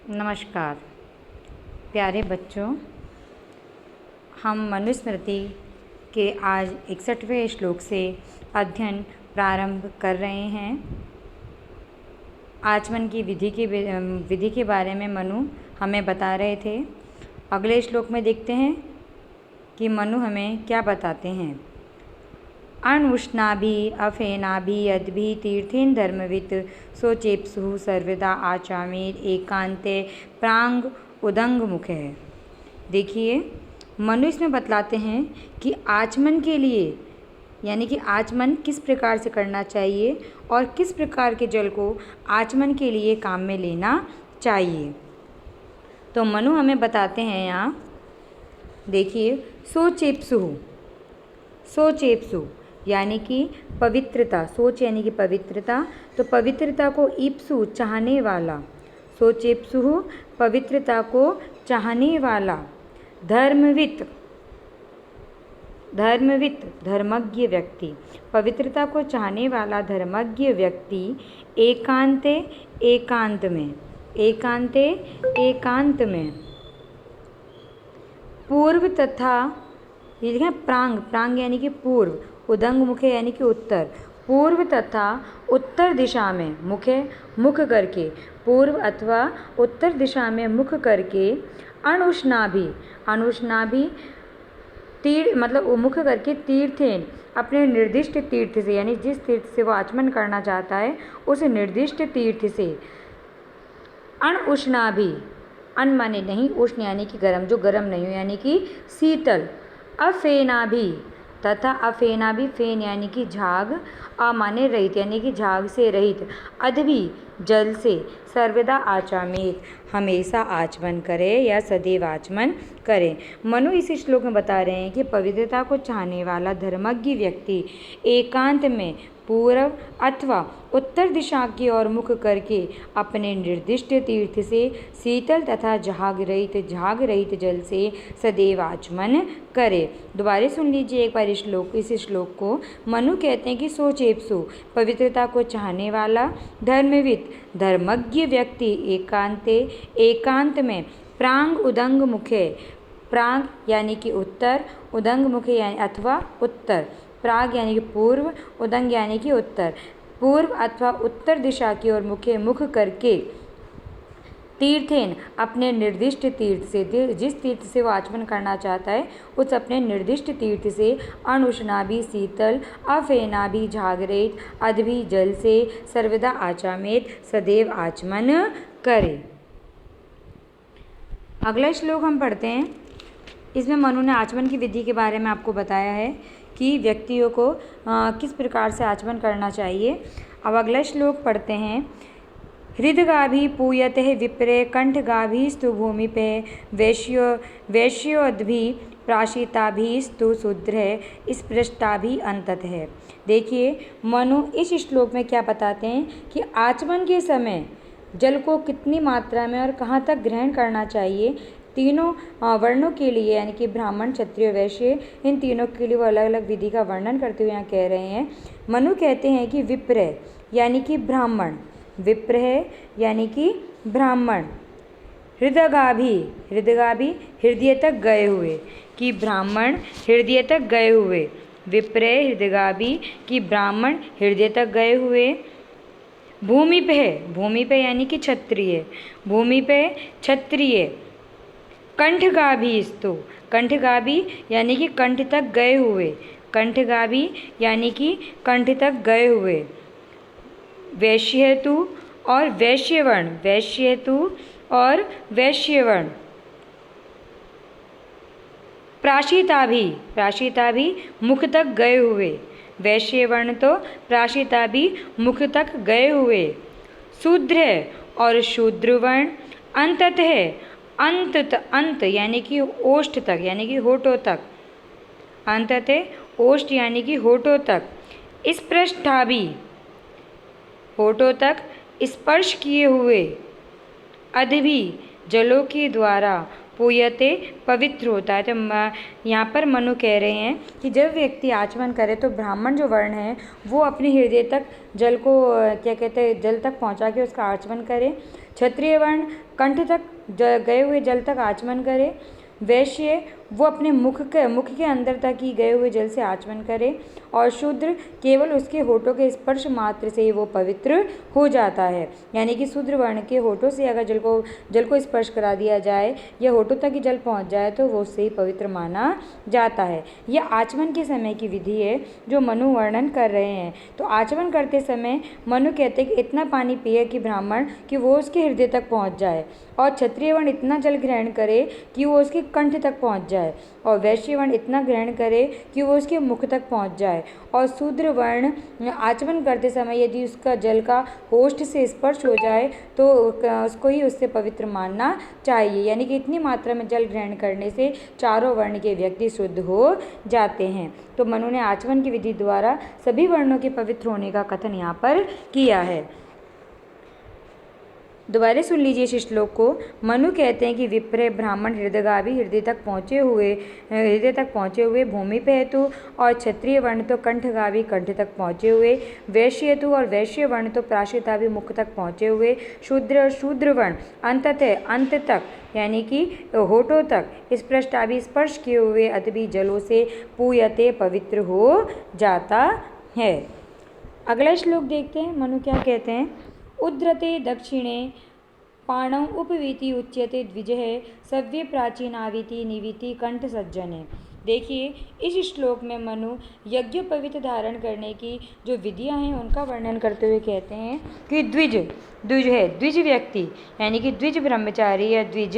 नमस्कार प्यारे बच्चों, हम मनुस्मृति के आज 61वें श्लोक से अध्ययन प्रारंभ कर रहे हैं। आचमन की विधि के बारे में मनु हमें बता रहे थे। अगले श्लोक में देखते हैं कि मनु हमें क्या बताते हैं। अनुष्णाभि अफेनाभि यद्भि तीर्थेन धर्मवित् सोचेप्सु सर्वदा आचामेर एकांते प्रांग उदंग मुखे है। देखिए, मनु इसमें बतलाते हैं कि आचमन के लिए यानी कि आचमन किस प्रकार से करना चाहिए और किस प्रकार के जल को आचमन के लिए काम में लेना चाहिए। तो मनु हमें बताते हैं यहाँ, देखिए, सोचेप्सु यानी कि पवित्रता, सोच यानी कि पवित्रता, तो पवित्रता को ईप्सु चाहने वाला, सोचेप्सु पवित्रता को चाहने वाला, धर्मवित धर्मज्ञ व्यक्ति, पवित्रता को चाहने वाला धर्मज्ञ व्यक्ति एकांत में पूर्व तथा ये देखें प्रांग यानी कि पूर्व, उदंग मुखे यानी कि उत्तर, पूर्व तथा उत्तर दिशा में मुख करके, पूर्व अथवा उत्तर दिशा में मुख करके, अनुष्णाभि तीर्थ मतलब मुख करके, तीर्थेन अपने निर्दिष्ट तीर्थ से यानी जिस तीर्थ से वो आचमन करना चाहता है उस निर्दिष्ट तीर्थ से, अनुष्णाभि, अन माने नहीं, उष्ण यानी कि गर्म, जो गर्म नहीं हो यानी कि शीतल, अफेनाभि तथा अफेनाभि, फेन यानी कि झाग, अ माने रहित यानी कि झाग से रहित, अदभि जल से, सर्वदा आचामेत हमेशा आचमन करे या सदैव आचमन करे। मनु इस श्लोक में बता रहे हैं कि पवित्रता को चाहने वाला धर्मज्ञ व्यक्ति एकांत में पूर्व अथवा उत्तर दिशा की ओर मुख करके अपने निर्दिष्ट तीर्थ से शीतल तथा झाग रहित जल से सदैव आचमन करे। दोबारा सुन लीजिए एक बार इस श्लोक को। मनु कहते हैं कि सोचेप्सु पवित्रता को चाहने वाला धर्मविद धर्मज्ञ व्यक्ति एकांत में प्रांग उदंग मुखे, प्रांग यानी कि उत्तर, उदंग मुखे यानी अथवा उत्तर, प्राग यानी कि पूर्व, उदंग यानी कि उत्तर, पूर्व अथवा उत्तर दिशा की ओर मुख करके, तीर्थेन अपने निर्दिष्ट तीर्थ से, जिस तीर्थ से वो आचमन करना चाहता है उस अपने निर्दिष्ट तीर्थ से, अनुष्णाभि शीतल, अफेनाभि झागरेत, अदभि जल से, सर्वदा आचामेत सदैव आचमन करे। अगला श्लोक हम पढ़ते हैं। इसमें मनु ने आचमन की विधि के बारे में आपको बताया है कि व्यक्तियों को किस प्रकार से आचमन करना चाहिए। अब अगला श्लोक पढ़ते हैं। हृदगाभि पूयते विप्रे कंठगाभिस्तु भूमिपे वैश्योद्भि प्राशिताभिस्तु शूद्र स्पृष्टाभि अंततः। देखिए, मनु इस श्लोक में क्या बताते हैं कि आचमन के समय जल को कितनी मात्रा में और कहाँ तक ग्रहण करना चाहिए। तीनों वर्णों के लिए यानी कि ब्राह्मण, क्षत्रिय, वैश्य, इन तीनों के लिए वो अलग अलग विधि का वर्णन करते हुए यहाँ कह रहे हैं। मनु कहते हैं कि विप्र यानी कि ब्राह्मण, विप्र है यानी कि ब्राह्मण, हृदगाभि हृदय तक गए हुए, कि ब्राह्मण हृदय तक गए हुए, विप्र हृदगाभि कि ब्राह्मण हृदय तक गए हुए, भूमि पे यानी कि क्षत्रिय, भूमि पे क्षत्रिय, कंठगाभिस्तु, कंठगाभि यानी कि कंठ तक गए हुए, कंठगाभि यानी कि कंठ तक गए हुए, वैश्येतु और वैश्यवर्ण, वैश्येतु और वैश्यवर्ण, प्राशिताभि मुख तक गए हुए, वैश्यवर्ण तो प्राशिताभि मुख तक गए हुए, शूद्र और शूद्रवर्ण, अंत यानी कि ओष्ठ तक यानी कि होठों तक, अंततः ओष्ठ यानी कि होठों तक, स्पृष्टाभि होठों तक स्पर्श किए हुए, अदभि जलों के द्वारा पूयते पवित्र होता है। तो यहाँ पर मनु कह रहे हैं कि जब व्यक्ति आचमन करे तो ब्राह्मण जो वर्ण है वो अपने हृदय तक जल को क्या कहते हैं जल तक पहुँचा के उसका आचमन करे। क्षत्रिय वर्ण कंठ तक गए हुए जल तक आचमन करे। वैश्य वो अपने मुख के अंदर तक ही गए हुए जल से आचमन करे। और शूद्र केवल उसके होठों के स्पर्श मात्र से ही वो पवित्र हो जाता है। यानी कि शूद्र वर्ण के होठों से अगर जल को स्पर्श करा दिया जाए या होठों तक ही जल पहुंच जाए तो वो उससे ही पवित्र माना जाता है। यह आचमन के समय की विधि है जो मनु वर्णन कर रहे हैं। तो आचमन करते समय मनु कहते हैं कि इतना पानी पिए कि ब्राह्मण कि वो उसके हृदय तक पहुँच जाए, और क्षत्रिय वर्ण इतना जल ग्रहण करे कि वो उसके कंठ तक पहुँच जाए, और वैश्य वर्ण इतना ग्रहण करे कि वो उसके मुख तक पहुँच जाए। और शूद्र वर्ण आचमन करते समय यदि उसका जल का होष्ठ से स्पर्श हो जाए तो उसको ही उससे पवित्र मानना चाहिए। यानी कि इतनी मात्रा में जल ग्रहण करने से चारों वर्ण के व्यक्ति शुद्ध हो जाते हैं। तो मनु ने आचमन की विधि द्वारा सभी वर्णों के पवित्र होने का कथन यहाँ पर किया है। दोबारा सुन लीजिए इस श्लोक को। मनु कहते हैं कि विप्र ब्राह्मण हृदयगामी हृदय तक पहुँचे हुए भूमि पे हेतु, और क्षत्रिय वर्ण तो कंठगामी कंठ तक पहुँचे हुए, वैश्य हेतु और वैश्य वर्ण तो प्राशिताभि मुख तक पहुँचे हुए, शूद्र वर्ण अंत तक यानी कि होठों तक स्पर्श किए हुए अतभी जलों से पूयते पवित्र हो जाता है। अगला श्लोक देखते हैं मनु क्या कहते हैं। उद्धृते दक्षिणे पाणौ उपवीति उच्यते द्विजः सव्ये प्राचीनावीति निवीति कंठ सज्जने। देखिए इस श्लोक में मनु यज्ञोपवीत धारण करने की जो विधियां हैं उनका वर्णन करते हुए कहते हैं कि द्विज व्यक्ति यानी कि द्विज ब्रह्मचारी या द्विज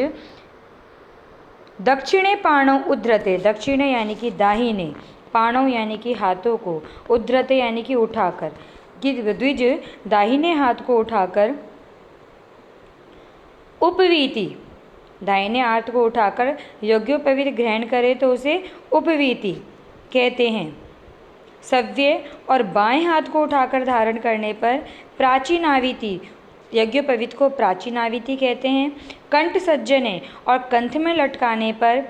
दक्षिणे पाणौ उद्धृते, दक्षिणे यानी कि दाहिने, पाणौ यानी कि हाथों को, उद्धृते यानी कि उठाकर, कि द्विज दाहिने हाथ को उठाकर उपवीति दाहिने हाथ को उठाकर यज्ञोपवीत ग्रहण करे तो उसे उपवीति कहते हैं। सव्य और बाएं हाथ को उठाकर धारण करने पर प्राचीनावीति यज्ञोपवीत को प्राचीनावीति कहते हैं। कंठ सज्जने और कंठ में लटकाने पर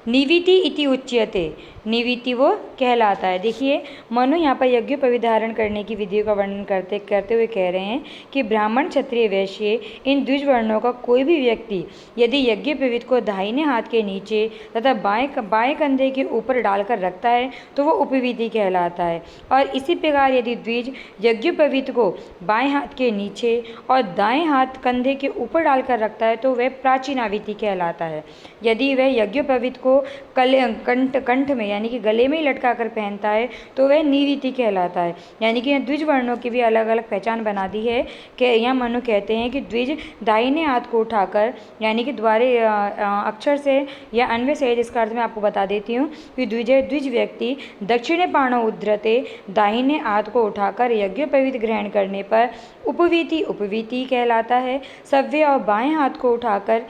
निवीति इति उच्यते, निवीति वो कहलाता है। देखिए मनु यहाँ पर यज्ञोपवीत धारण करने की विधियों का वर्णन करते हुए कह रहे हैं कि ब्राह्मण क्षत्रिय वैश्य इन द्विज वर्णों का कोई भी व्यक्ति यदि यज्ञोपवीत को दाहिने हाथ के नीचे तथा बाएं कंधे के ऊपर डालकर रखता है तो वो उपवीति कहलाता है। और इसी प्रकार यदि द्विज यज्ञोपवीत को बाएं हाथ के नीचे और दाएं हाथ कंधे के ऊपर डालकर रखता है तो वह प्राचीनावीति कहलाता है। यदि वह यज्ञोपवीत को कंठ में यानी कि गले में ही लटका कर पहनता है तो वह निवीति कहलाता है। यानी कि द्विज वर्णों की भी अलग अलग पहचान बना दी है कि यहाँ मनु कहते हैं कि द्विज दाहिने हाथ को उठाकर यानी कि द्वारे अक्षर से या अन्वय से, इसका अर्थ मैं आपको बता देती हूँ कि द्विज व्यक्ति दक्षिणे पाणौ उद्धृते दाहिने हाथ को उठाकर यज्ञोपवीत ग्रहण करने पर उपवीति कहलाता है। सव्य और बाएं हाथ को उठाकर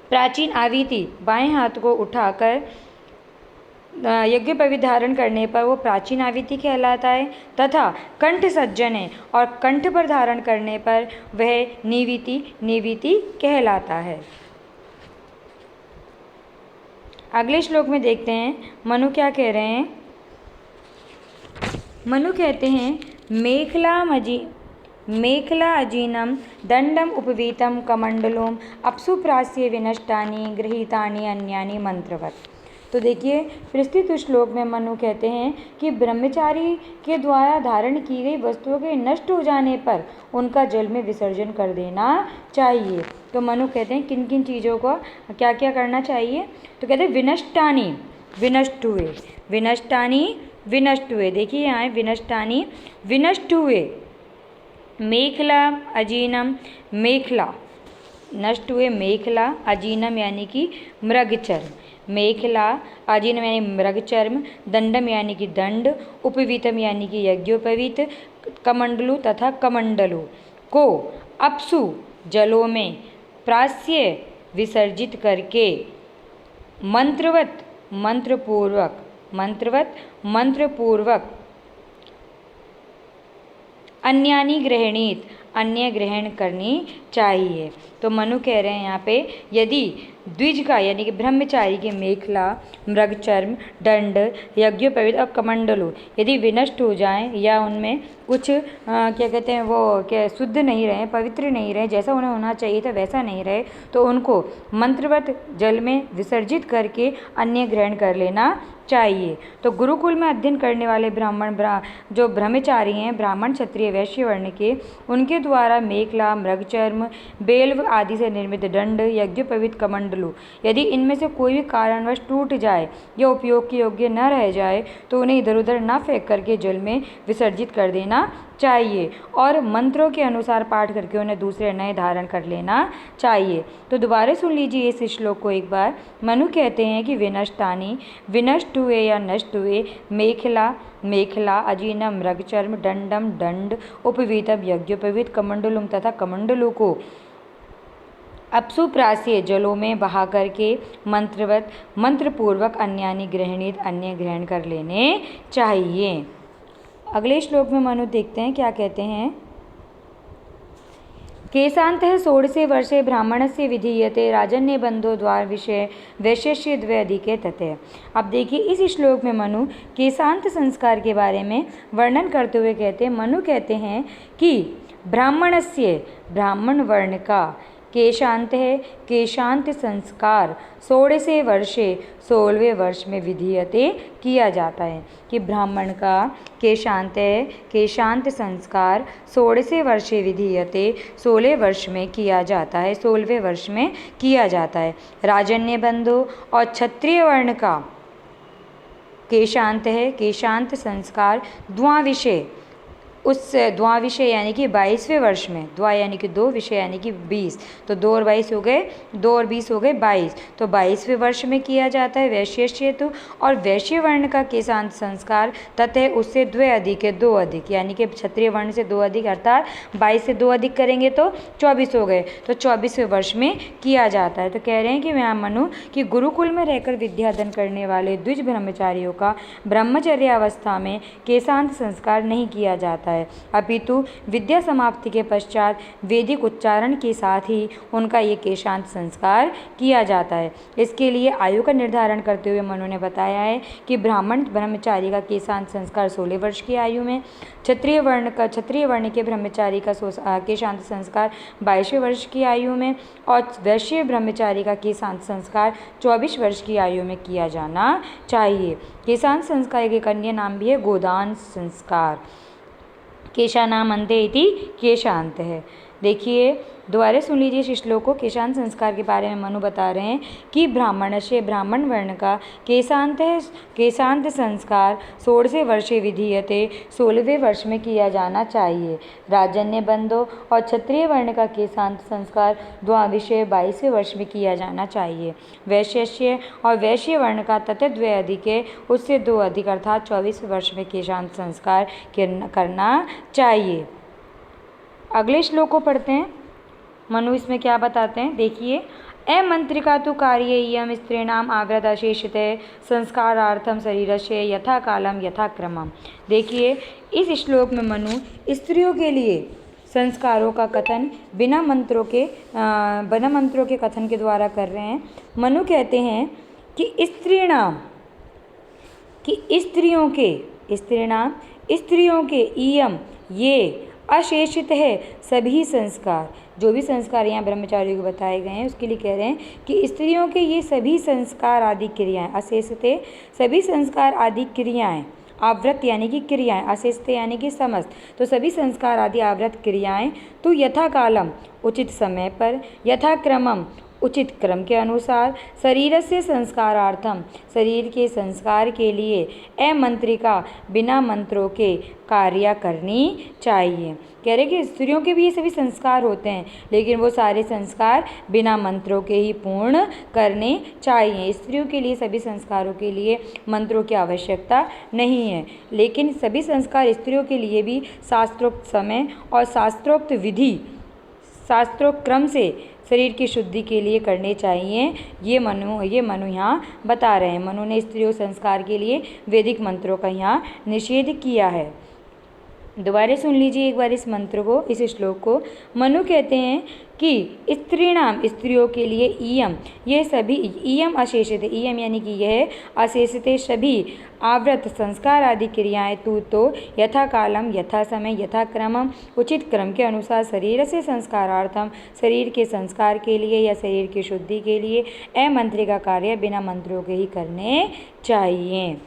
प्राचीन आवीति बाएं हाथ को उठाकर यज्ञोपवीत धारण करने पर वो प्राचीन आवीति कहलाता है, तथा कंठ सज्जने और कंठ पर धारण करने पर वह निवीति कहलाता है। अगले श्लोक में देखते हैं मनु क्या कह रहे हैं। मनु कहते हैं मेखला अजीनम दंडम उपवीतम कमंडलोम अपसुप्रास्य विनष्टानि गृहीतानि अन्यानि मंत्रवत। तो देखिए प्रस्तुत श्लोक में मनु कहते हैं कि ब्रह्मचारी के द्वारा धारण की गई वस्तुओं के नष्ट हो जाने पर उनका जल में विसर्जन कर देना चाहिए। तो मनु कहते हैं किन किन चीज़ों को क्या क्या करना चाहिए। तो कहते हैं विनष्टानि विनष्ट हुए। देखिए यहाँ विनष्टानि विनष्ट हुए। मेखला अजीनम मेखला नष्ट हुए, मेखला अजीनम यानी कि मृगचर्म, मेखला अजीनम यानी मृगचर्म, दंडम यानी कि दंड, उपवीतम यानी कि यज्ञोपवीत, कमंडलु तथा कमंडलु को अपसु जलों में प्रास्य विसर्जित करके मंत्रपूर्वक अन्यानि ग्रहणीत अन्य ग्रहण करनी चाहिए। तो मनु कह रहे हैं यहाँ पे, यदि द्विज का यानी कि ब्रह्मचारी के मेखला, मृगचर्म, दंड, यज्ञोपवीत और कमंडलू यदि विनष्ट हो जाएं या उनमें कुछ क्या कहते हैं वो क्या शुद्ध नहीं रहे, पवित्र नहीं रहे, जैसा उन्हें होना चाहिए था वैसा नहीं रहे, तो उनको मंत्रवत जल में विसर्जित करके अन्य ग्रहण कर लेना चाहिए। तो गुरुकुल में अध्ययन करने वाले जो ब्रह्मचारी हैं, ब्राह्मण, क्षत्रिय, वैश्य वर्ण के, उनके द्वारा मेखला, मृगचर्म, बेल्व आदि से निर्मित दंड, यज्ञोपवीत, कमंडलू यदि इनमें से कोई भी कारणवश टूट जाए या उपयोग के योग्य न रह जाए तो उन्हें इधर उधर न फेंक करके जल में विसर्जित कर देना चाहिए और मंत्रों के अनुसार पाठ करके उन्हें दूसरे नए धारण कर लेना चाहिए। तो दोबारा सुन लीजिए इस श्लोक को एक बार। मनु कहते हैं कि विनष्टानि, विनष्ट हुए या नष्ट हुए, मेखला मेखला, अजीनम, मृगचर्म, दंडम दंड, उपवीतम यज्ञोपवीत, कमंडलुम तथा कमंडलू को अपसुप्रास्य जलों में बहा करके मंत्रवत मंत्रपूर्वक अन्यानि गृहणीत अन्य ग्रहण कर लेने चाहिए। अगले श्लोक में मनु देखते हैं क्या कहते हैं। केशान्तः षोडशे वर्षे ब्राह्मणस्य विधीयते राजन्य बंधो द्वार विषय वैश्यस्य द्वे अधिके तथे। अब देखिए इस श्लोक में मनु केशांत संस्कार के बारे में वर्णन करते हुए कहते हैं, मनु कहते हैं कि ब्राह्मणस्य ब्राह्मण वर्ण का केशांत है, केशांत संस्कार 16वें वर्षे 16वें वर्ष में विधीयते किया जाता है कि ब्राह्मण का केशांत है, केशांत संस्कार 16वें वर्षे विधीयते 16वें वर्ष में किया जाता है, 16वें वर्ष में किया जाता है। राजन्य बंधु और क्षत्रिय वर्ण का केशांत है, केशांत संस्कार द्वाविषय उस द्वाविषय यानी कि 22वें वर्ष में, द्वा यानी कि 2 विषय यानी कि 20, तो 2 और 22 हो गए, 2 और 20 हो गए 22, तो 22वें वर्ष में किया जाता है वैश्य तो। और वैश्य वर्ण का केशांत संस्कार तथा उससे 2 अधिक है, 2 अधिक यानी कि क्षत्रिय वर्ण से 2 अधिक अर्थात 22 से 2 अधिक करेंगे तो 24 हो गए, तो 24वें वर्ष में किया जाता है। तो कह रहे हैं कि यहाँ मनु कि गुरुकुल में रहकर विद्यादान करने वाले द्विज ब्रह्मचारियों का ब्रह्मचर्य अवस्था में केशांत संस्कार नहीं किया जाता है, अपितु विद्या समाप्ति के पश्चात वैदिक उच्चारण के साथ ही उनका ये केशांत संस्कार किया जाता है। इसके लिए आयु का निर्धारण करते हुए मनु ने बताया है कि ब्राह्मण ब्रह्मचारी का केशांत संस्कार 16 वर्ष की आयु में, क्षत्रिय वर्ण के ब्रह्मचारी का केशांत संस्कार 22वें वर्ष की आयु में और वैश्य ब्रह्मचारी का केशांत संस्कार 24 वर्ष की आयु में किया जाना चाहिए। केशांत संस्कार के अन्य नाम भी है गोदान संस्कार। केशानाम अन्ते इति केशांत है। देखिए दोबारा सुन लीजिए इस श्लोक को। केशांत संस्कार के बारे में मनु बता रहे हैं कि ब्राह्मण वर्ण का केशांत संस्कार 16वें वर्षे विधीयते 16वें वर्ष में किया जाना चाहिए। राजन्य बंधो और क्षत्रिय वर्ण का केशांत संस्कार द्वाविषय 22वें वर्ष में किया जाना चाहिए। वैश्य और वैश्य वर्ण का तथा 2 अधिक है, उससे 2 अधिक अर्थात 24वें वर्ष में केशांत संस्कार करना चाहिए। अगले श्लोक को पढ़ते हैं। मनु इसमें क्या बताते हैं देखिए। अमंत्रिका तु कार्ये इयं स्त्रीणाम आवृतशेषते संस्कारार्थम शरीरस्य यथा कालम यथा क्रमम। देखिए इस श्लोक में मनु स्त्रियों के लिए संस्कारों का कथन बिना मंत्रों के कथन के द्वारा कर रहे हैं। मनु कहते हैं कि स्त्रियों के इयम ये अशेषित है सभी संस्कार, जो भी संस्कार यहाँ ब्रह्मचारियों को बताए गए हैं उसके लिए कह रहे हैं कि स्त्रियों के ये सभी संस्कार आदि क्रियाएं, अशेषित सभी संस्कार आदि क्रियाएं, आवृत यानी कि क्रियाएं, अशेषित यानी कि समस्त, तो सभी संस्कार आदि आवृत क्रियाएं तो यथा कालम उचित समय पर, यथा क्रमम उचित क्रम के अनुसार, शरीर से संस्कारार्थम शरीर के संस्कार के लिए अमंत्रिका बिना मंत्रों के कार्य करनी चाहिए। कह रहे कि स्त्रियों के भी ये सभी संस्कार होते हैं लेकिन वो सारे संस्कार बिना मंत्रों के ही पूर्ण करने चाहिए। स्त्रियों के लिए सभी संस्कारों के लिए मंत्रों की आवश्यकता नहीं है, लेकिन सभी संस्कार स्त्रियों के लिए भी शास्त्रोक्त समय और शास्त्रोक्त विधि शास्त्रोक्त क्रम से शरीर की शुद्धि के लिए करने चाहिए। ये मनु यहाँ बता रहे हैं। मनु ने स्त्रियों संस्कार के लिए वैदिक मंत्रों का यहाँ निषेध किया है। दोबारा सुन लीजिए एक बार इस मंत्र को, इस श्लोक को। मनु कहते हैं कि स्त्रीणाम, स्त्रियों के लिए इयम, ये सभी, इयम अशेषित, इयम यानी कि यह, अशेषित सभी आवृत संस्कार आदि क्रियाएं तू तो यथा कालम, यथा समय, यथा क्रमम, उचित क्रम के अनुसार शरीर से संस्कारार्थम, शरीर के संस्कार के लिए या शरीर की शुद्धि के लिए अमंत्रिका कार्य बिना मंत्रों के ही करने चाहिए।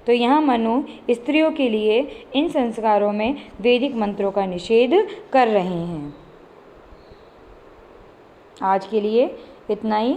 तो यहाँ मनु स्त्रियों के लिए इन संस्कारों में वैदिक मंत्रों का निषेध कर रहे हैं। आज के लिए इतना ही।